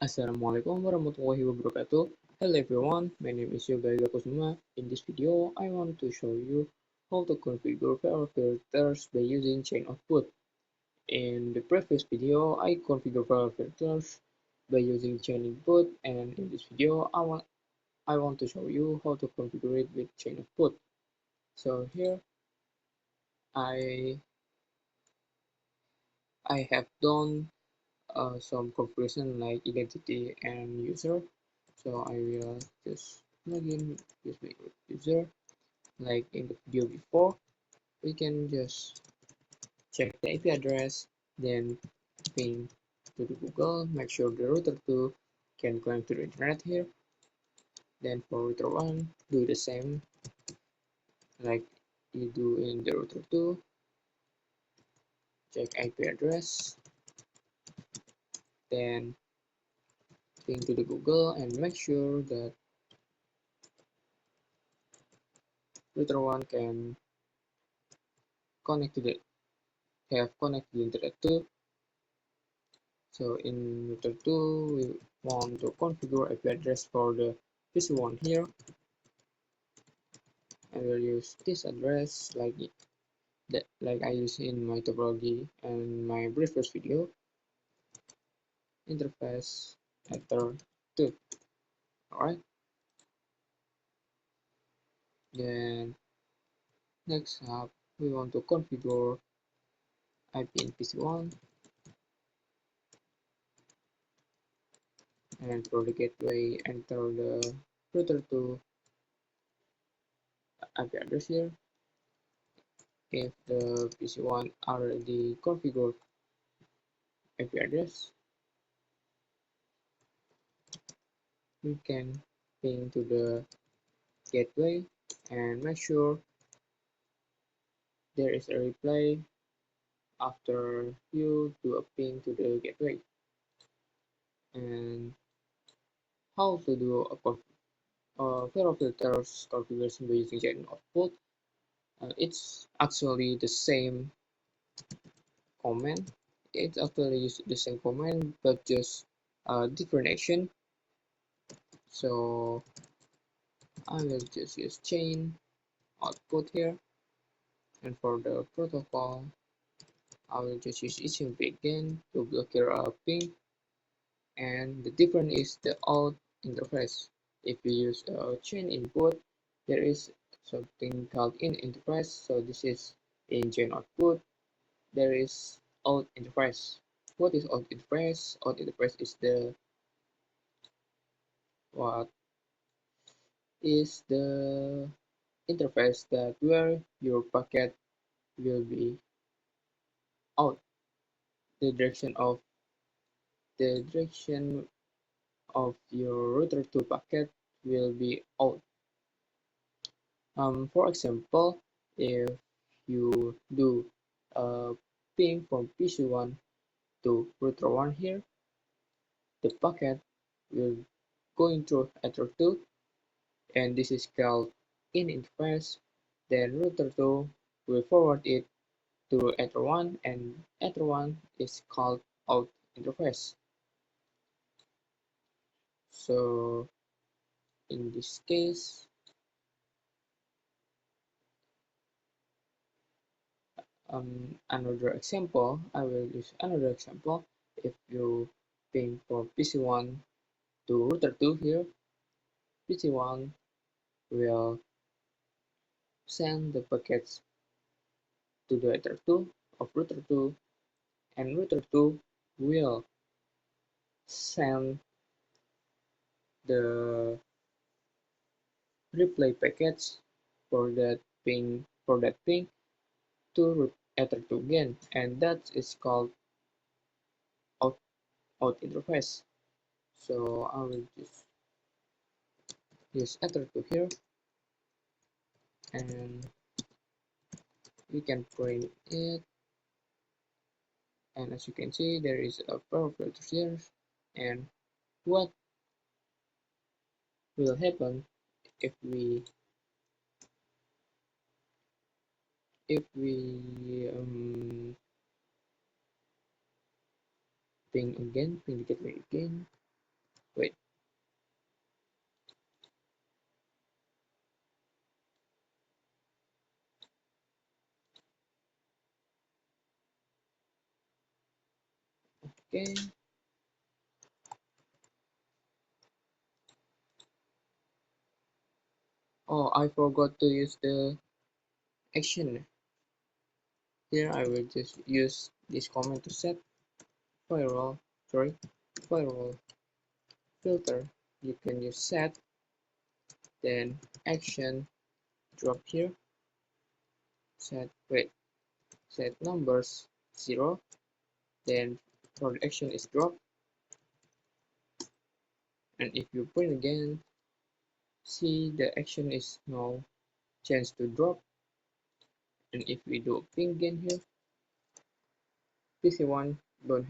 Assalamualaikum warahmatullahi wabarakatuh. Hello everyone, my name is Yoga Kusuma. In this video, I want to show you how to configure Firewall filters by using chain output. In the previous video, I configured Firewall filters by using chain input, and in this video, I want to show you how to configure it with chain output. So here, I I have done some configuration like identity and user. So I will just log in with my user. Like in the video before, we can just check the IP address, then ping to the Google, make sure the router 2 can connect to the internet here. Then for router 1, do the same like you do in the router 2, check IP address, then ping to the Google and make sure that router 1 can connect to the connect to the internet too. So in router 2, we want to configure IP address for the PC1 here. I will use this address like I use in my topology and my previous video. Interface enter 2. Alright. Then next up, we want to configure IP in PC1, and for the gateway, enter the router 2 IP address here. If the PC1 already configured IP address, you can ping to the gateway and make sure there is a reply after you do a ping to the gateway. And how to do a pair of filters configuration by using chain output. It's actually the same command. It's actually use the same command but just different action. So I will just use chain output here, and for the protocol I will just use HMP again to block your ping, and the difference is the out interface. If you use a chain input, there is something called in interface. So this is in chain output. There is out interface. What is out interface? Out interface is what is the interface that where your packet will be out. The direction of your router to packet will be out. For example, if you do a ping from PC1 to router 1 here, the packet will going through router 2, and this is called in interface. Then router 2 will forward it to router 1, and router 1 is called out interface. So in this case, another example, I will use another example. If you ping from PC1 to router 2 here, PC1 will send the packets to the router 2 of router 2, and router 2 will send the replay packets for that ping to router 2 again, and that is called out interface. So I will just use router 2 here, and we can print it, and as you can see there is a pair of filters here. And what will happen if we ping the gateway again, Wait. Okay. Oh, I forgot to use the action. Here I will just use this command to set firewall, sorry, firewall filter. You can use set, then action, drop here, set numbers 0, then for the action is drop, and if you print again, see the action is now changed to drop, and if we do a ping again here, PC1 don't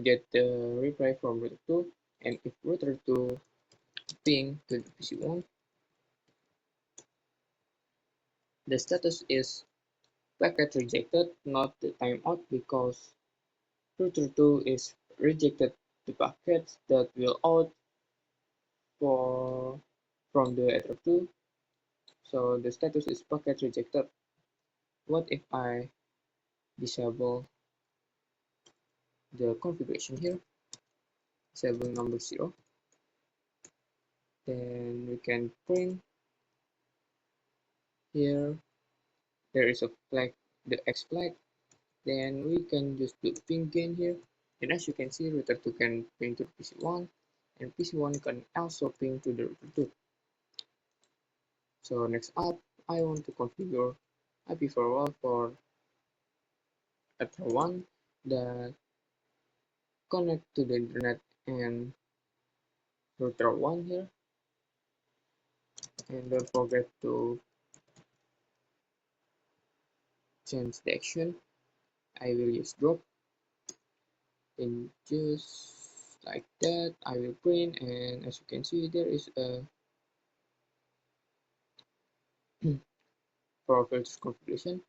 get the reply from router 2, and if router 2 ping to the PC1, the status is packet rejected, not the timeout, because router 2 is rejected the packets that will out for from the ether 2, so the status is packet rejected. What if I disable the configuration here, disable number 0, then we can print here, there is a flag, the X flag, then we can just do ping again here, and as you can see, router 2 can ping to PC1, and PC1 can also ping to the router 2. So next up, I want to configure IP firewall for router 1 that connect to the internet and router 1 here, and don't forget to change the action. I will use drop, and just like that I will print, and as you can see there is a for filters configuration,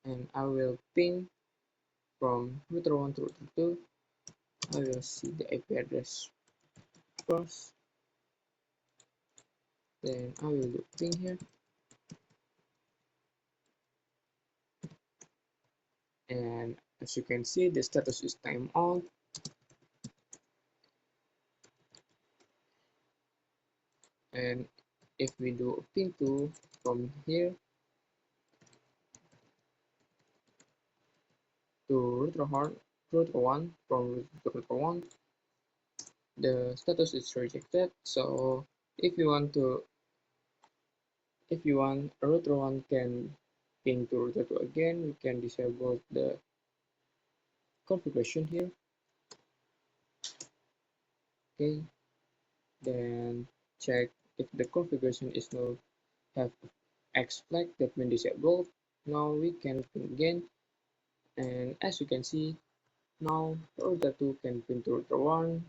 and I will ping from router 1 to router 2. I will see the IP address first, then I will do ping here, and as you can see the status is timeout, and if we do a ping to from here to router 1 from router 1, the status is rejected. So if you want router 1 can ping to router 2 again, we can disable the configuration here. Okay, then check if the configuration is no have X flag, that means disabled. Now we can ping again, and as you can see, now router 2 can ping to router 1,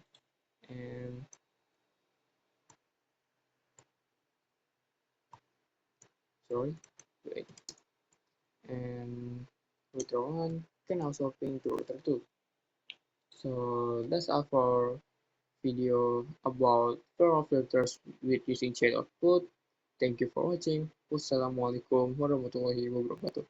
and sorry, wait, and router 1 can also ping to router 2. So that's all for video about firewall filters with using shade output. Thank you for watching. Wassalamualaikum warahmatullahi wabarakatuh.